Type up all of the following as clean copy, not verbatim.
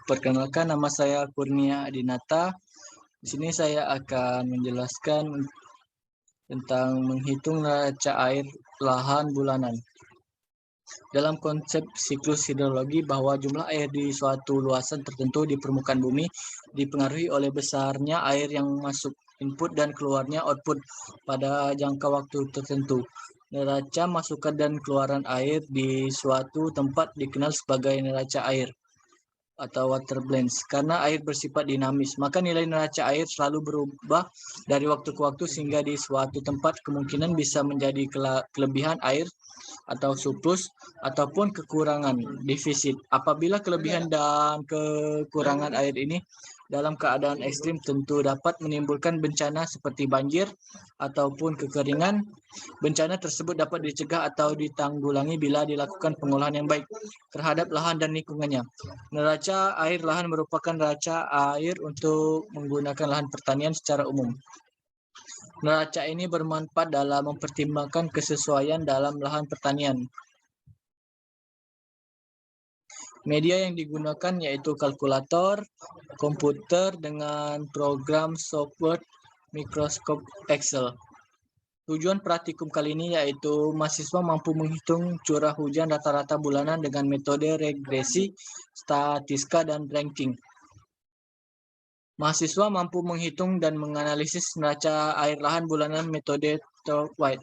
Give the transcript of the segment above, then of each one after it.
Perkenalkan, nama saya Kurnia Adinata. Di sini saya akan menjelaskan tentang menghitung neraca air lahan bulanan. Dalam konsep siklus hidrologi bahwa jumlah air di suatu luasan tertentu di permukaan bumi dipengaruhi oleh besarnya air yang masuk input dan keluarnya output pada jangka waktu tertentu. Neraca masukan dan keluaran air di suatu tempat dikenal sebagai neraca air atau water balance. Karena air bersifat dinamis, maka nilai neraca air selalu berubah dari waktu ke waktu sehingga di suatu tempat kemungkinan bisa menjadi kelebihan air atau surplus ataupun kekurangan defisit. Apabila kelebihan dan kekurangan air ini dalam keadaan ekstrim tentu dapat menimbulkan bencana seperti banjir ataupun kekeringan. Bencana tersebut dapat dicegah atau ditanggulangi bila dilakukan pengolahan yang baik terhadap lahan dan lingkungannya. Neraca air lahan merupakan neraca air untuk menggunakan lahan pertanian secara umum. Neraca ini bermanfaat dalam mempertimbangkan kesesuaian dalam lahan pertanian. Media yang digunakan yaitu kalkulator, komputer dengan program software Microsoft Excel. Tujuan praktikum kali ini yaitu mahasiswa mampu menghitung curah hujan rata-rata bulanan dengan metode regresi, statistika, dan ranking. Mahasiswa mampu menghitung dan menganalisis neraca air lahan bulanan metode Thorpe-White.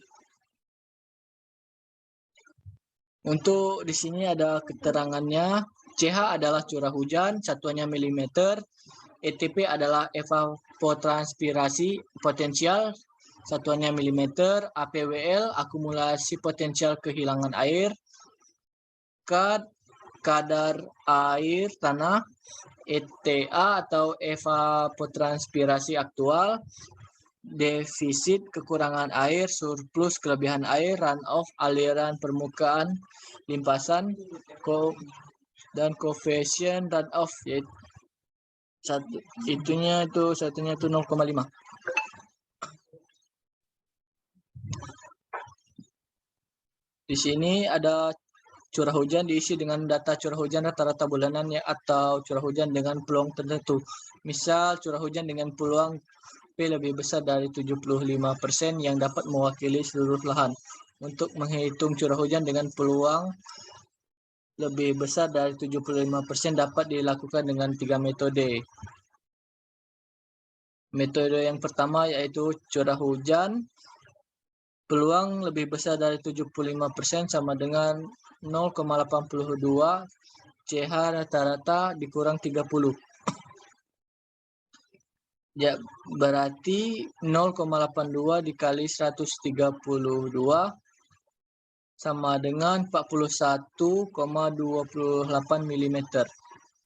Untuk di sini ada keterangannya. CH adalah curah hujan, satuannya milimeter. ETP adalah evapotranspirasi potensial, satuannya milimeter. APWL akumulasi potensial kehilangan air. KAD kadar air tanah. ETA atau evapotranspirasi aktual. Defisit kekurangan air, surplus kelebihan air, runoff aliran permukaan, limpasan, dan koefisien runoff yaitu satunya itu 0,5. Di sini ada curah hujan diisi dengan data curah hujan rata-rata bulanan atau curah hujan dengan peluang tertentu. Misal curah hujan dengan peluang P lebih besar dari 75% yang dapat mewakili seluruh lahan. Untuk menghitung curah hujan dengan peluang lebih besar dari 75% dapat dilakukan dengan 3 metode. Metode yang pertama yaitu curah hujan peluang lebih besar dari 75% sama dengan 0,82 CH rata-rata dikurang 30. Ya, berarti 0,82 dikali 132 sama dengan 41,28 mm.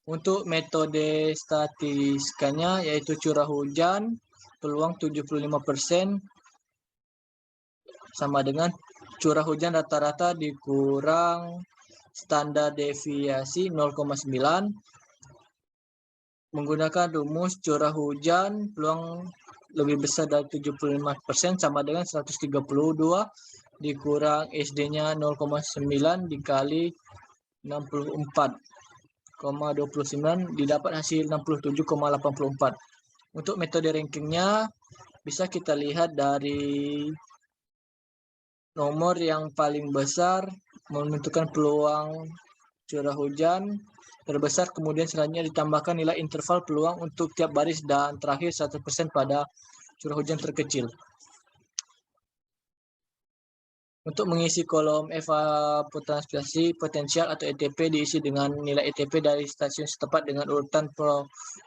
Untuk metode statistikanya yaitu curah hujan peluang 75% sama dengan curah hujan rata-rata dikurang standar deviasi 0,9. Menggunakan rumus curah hujan peluang lebih besar dari 75% sama dengan 132 dikurang SD-nya 0,9 dikali 64,29 didapat hasil 67,84. Untuk metode rankingnya bisa kita lihat dari nomor yang paling besar menentukan peluang curah hujan terbesar, kemudian selanjutnya ditambahkan nilai interval peluang untuk tiap baris dan terakhir 100% pada curah hujan terkecil. Untuk mengisi kolom evapotranspirasi potensial atau ETP diisi dengan nilai ETP dari stasiun setempat dengan urutan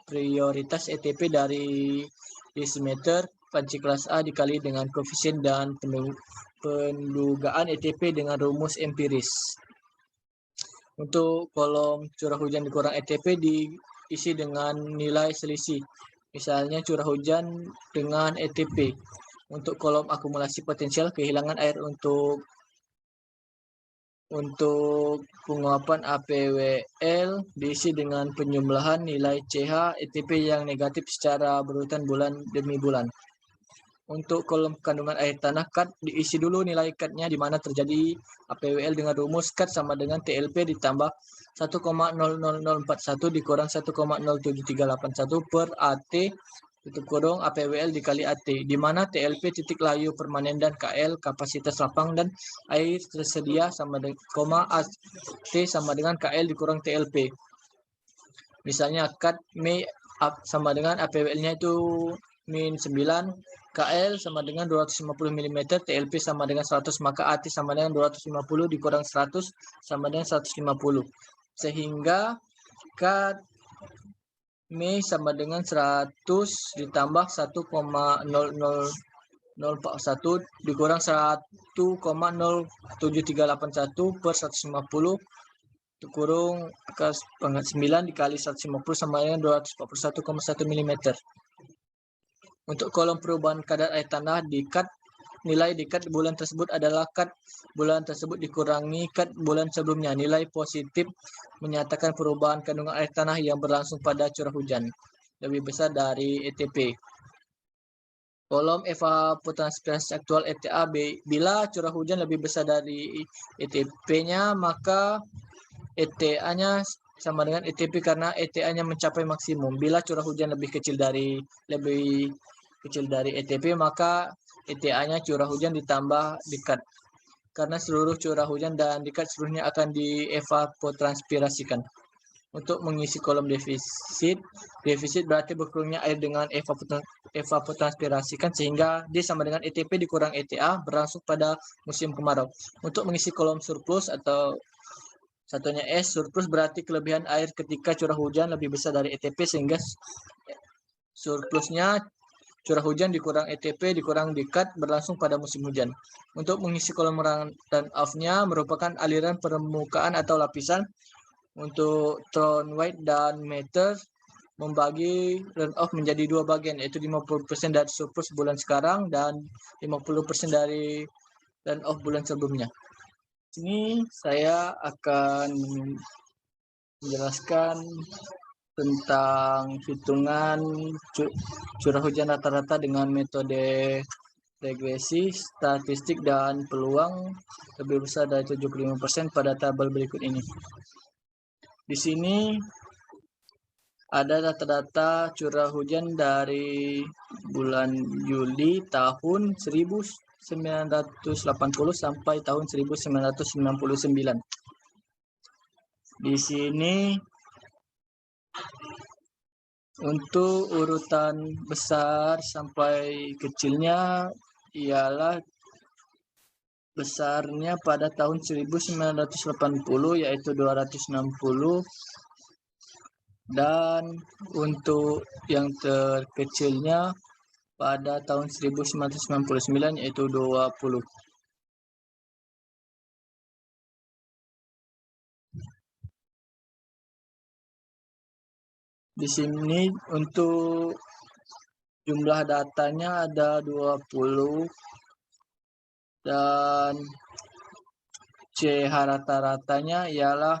prioritas ETP dari desimeter panci kelas A dikali dengan koefisien dan pendugaan ETP dengan rumus empiris. Untuk kolom curah hujan dikurang ETP diisi dengan nilai selisih. Misalnya curah hujan dengan ETP. Untuk kolom akumulasi potensial kehilangan air untuk penguapan APWL diisi dengan penjumlahan nilai CH ETP yang negatif secara berurutan bulan demi bulan. Untuk kolom kandungan air tanah KAD diisi dulu nilai KAD-nya di mana terjadi APWL dengan rumus KAD sama dengan TLP ditambah 1,00041 dikurang 1,07381 per AT tutup kurung APWL dikali AT, di mana TLP titik layu permanen dan KL kapasitas lapang dan air tersedia sama dengan AT sama dengan KL dikurang TLP. Misalnya kat Mei sama dengan APWL-nya itu min 9, KL sama dengan 250 mm, TLP sama dengan 100, maka AT sama dengan 250 dikurang 100 sama dengan 150. Sehingga kat Mei sama dengan 100 ditambah 1,00041 dikurang 1,07381 per 150 kurung ke 9 dikali 150 sama dengan 241,1 mm. Untuk kolom perubahan kadar air tanah di kat nilai di kat bulan tersebut adalah kat bulan tersebut dikurangi kat bulan sebelumnya. Nilai positif menyatakan perubahan kandungan air tanah yang berlangsung pada curah hujan lebih besar dari ETP. Kolom evapotranspirasi aktual ETA, bila curah hujan lebih besar dari ETP-nya, maka ETA-nya sama dengan ETP karena ETA-nya mencapai maksimum. Bila curah hujan lebih kecil dari ETP, maka ETA-nya curah hujan ditambah dikat. Karena seluruh curah hujan dan dikat seluruhnya akan dievapotranspirasikan. Untuk mengisi kolom defisit berarti berkurangnya air dengan evapotranspirasikan sehingga D sama dengan ETP dikurang ETA berlangsung pada musim kemarau. Untuk mengisi kolom surplus atau satunya S, surplus berarti kelebihan air ketika curah hujan lebih besar dari ETP sehingga surplusnya curah hujan dikurang ETP dikurang dikat berlangsung pada musim hujan. Untuk mengisi kolom run-off-nya merupakan aliran permukaan atau lapisan. Untuk tone weight dan meter membagi run-off menjadi dua bagian, yaitu 50% dari surplus bulan sekarang dan 50% dari run-off bulan sebelumnya. Sini saya akan menjelaskan tentang hitungan curah hujan rata-rata dengan metode regresi, statistik, dan peluang lebih besar dari 75% pada tabel berikut ini. Di sini ada data-data curah hujan dari bulan Juli tahun 1980 sampai tahun 1999. Di sini untuk urutan besar sampai kecilnya ialah besarnya pada tahun 1980 yaitu 260, dan untuk yang terkecilnya pada tahun 1999 yaitu 20. Di sini untuk jumlah datanya ada 20 dan CH rata-ratanya ialah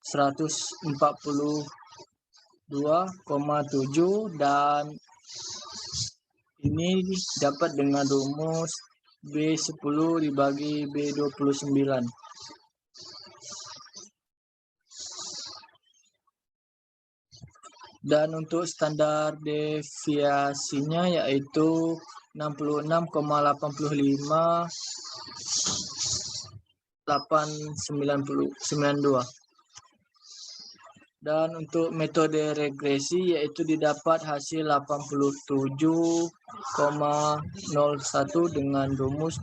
142,7 dan ini dapat dengan rumus B10 dibagi B29. Dan untuk standar deviasinya yaitu 66,85 892. Dan untuk metode regresi yaitu didapat hasil 87,01 dengan rumus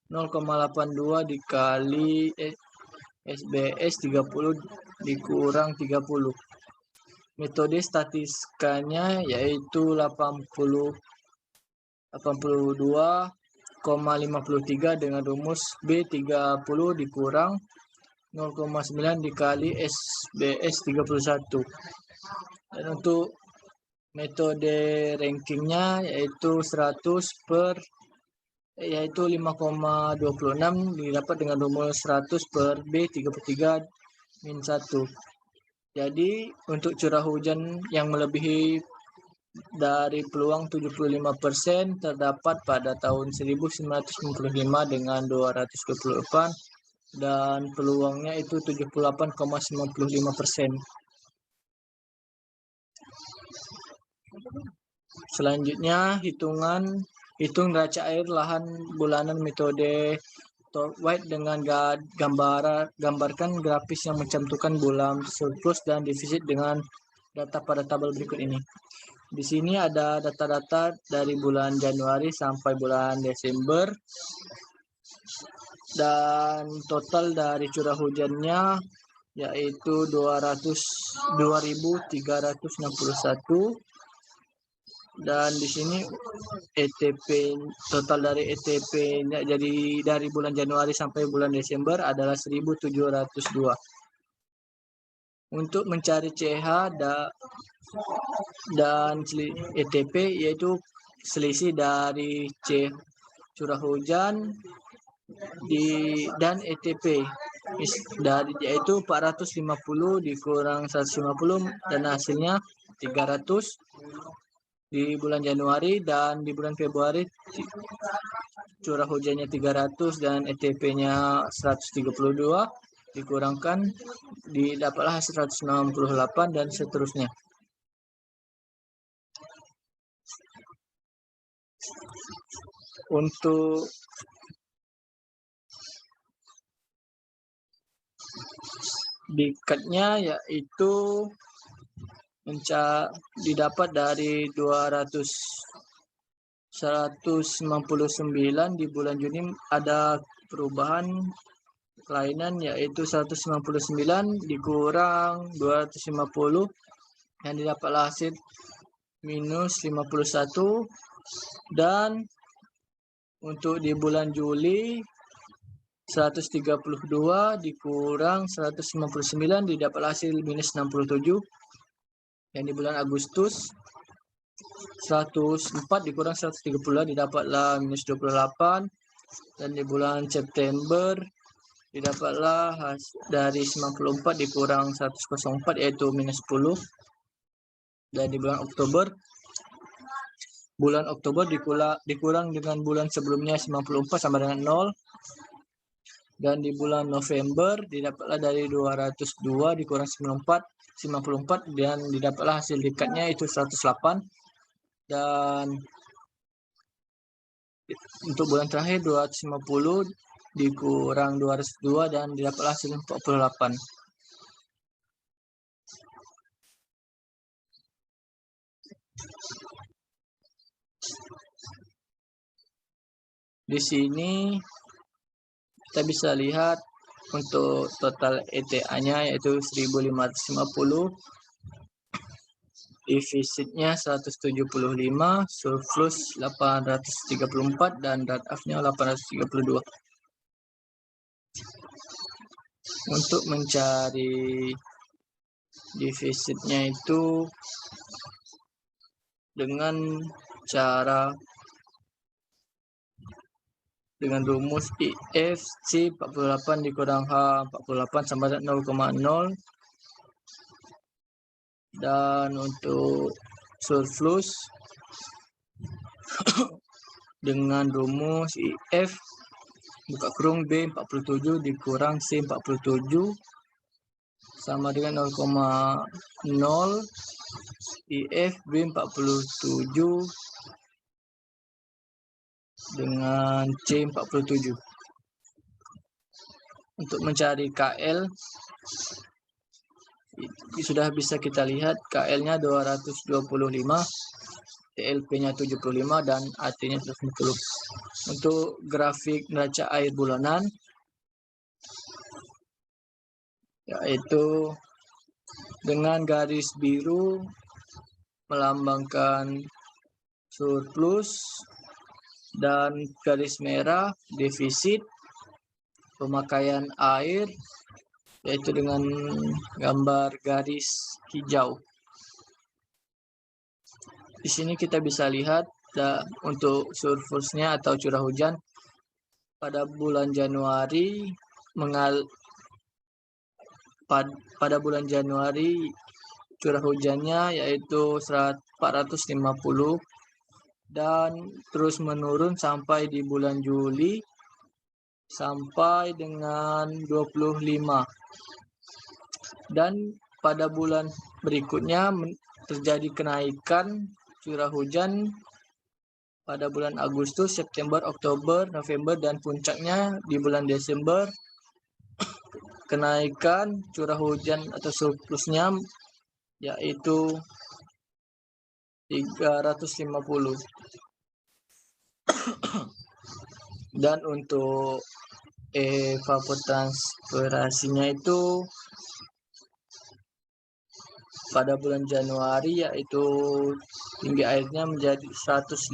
0,82 dikali SBS 30 dikurang 30. Metode statistikanya yaitu 82,53 dengan rumus B30 dikurang 0,9 dikali SBS 31. Dan untuk metode rankingnya yaitu 100 per yaitu 5,26 didapat dengan rumus 100 per B33 min 1. Jadi untuk curah hujan yang melebihi dari peluang 75% terdapat pada tahun 1995 dengan 228, dan peluangnya itu 78,95%. Selanjutnya hitung neraca air lahan bulanan metode White dengan gambarkan grafis yang mencantumkan bulan surplus dan defisit dengan data pada tabel berikut ini. Di sini ada data-data dari bulan Januari sampai bulan Desember dan total dari curah hujannya yaitu 2.361 dan di sini ETP total dari ETP-nya jadi dari bulan Januari sampai bulan Desember adalah 1.702. Untuk mencari CH dan ETP yaitu selisih dari C curah hujan dan ETP dari yaitu 450 dikurang 150 dan hasilnya 300 di bulan Januari, dan di bulan Februari curah hujannya 300 dan ETP-nya 132 dikurangkan didapatlah hasil 168 dan seterusnya. Untuk dikatnya yaitu didapat dari 199 di bulan Juni ada perubahan kelainan yaitu 199 dikurang 250 yang didapatlah hasil minus 51, dan untuk di bulan Juli 132 dikurang 159 didapat hasil minus 67, yang di bulan Agustus 104 dikurang 130 didapatlah minus 28, dan di bulan September didapatlah dari 94 dikurang 104 yaitu minus 10, dan di bulan Oktober dikurang dengan bulan sebelumnya 94 sama dengan 0, dan di bulan November didapatlah dari 202 dikurang 94 dan didapatlah hasil dekatnya itu 108, dan untuk bulan terakhir 250 dikurang 202 dan didapatlah hasil 48. Di sini kita bisa lihat untuk total ETA-nya yaitu 1.550, defisitnya 175, surplus 834 dan rate-off-nya 832. Untuk mencari defisitnya itu dengan rumus IF C 48 dikurang H 48 sama dengan 0,0, dan untuk surplus dengan rumus IF buka kurung B 47 dikurang C 47 sama dengan 0,0 IF B 47 dengan C 47. Untuk mencari KL sudah bisa kita lihat KL-nya 225, TLP-nya 75 dan AT-nya 150. Untuk grafik neraca air bulanan yaitu dengan garis biru melambangkan surplus dan garis merah defisit pemakaian air yaitu dengan gambar garis hijau. Di sini kita bisa lihat untuk surplusnya atau curah hujan pada bulan Januari pada bulan Januari curah hujannya yaitu 450 dan terus menurun sampai di bulan Juli sampai dengan 25. Dan pada bulan berikutnya terjadi kenaikan curah hujan pada bulan Agustus, September, Oktober, November, dan puncaknya di bulan Desember. Kenaikan curah hujan atau surplusnya yaitu 350. Dan untuk evapotranspirasinya itu pada bulan Januari yaitu tinggi airnya menjadi 150,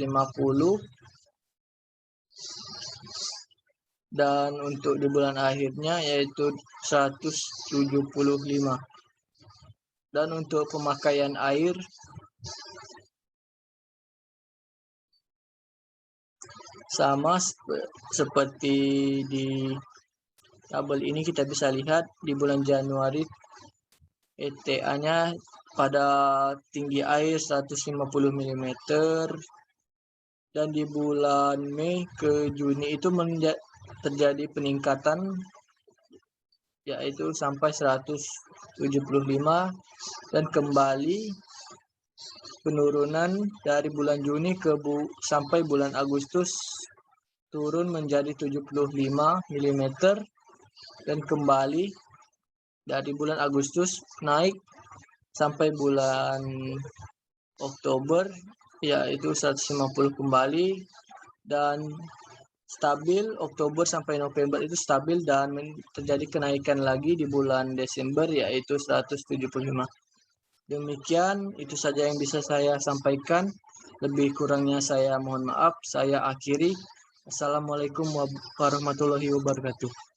dan untuk di bulan akhirnya yaitu 175. Dan untuk pemakaian air sama seperti di tabel ini, kita bisa lihat di bulan Januari ETA-nya pada tinggi air 150 mm, dan di bulan Mei ke Juni itu terjadi peningkatan yaitu sampai 175, dan kembali penurunan dari bulan Juni sampai bulan Agustus turun menjadi 75 mm, dan kembali dari bulan Agustus naik sampai bulan Oktober yaitu 150 kembali, dan stabil Oktober sampai November itu stabil, dan terjadi kenaikan lagi di bulan Desember yaitu 175. Demikian, itu saja yang bisa saya sampaikan. Lebih kurangnya saya mohon maaf. Saya akhiri. Assalamualaikum warahmatullahi wabarakatuh.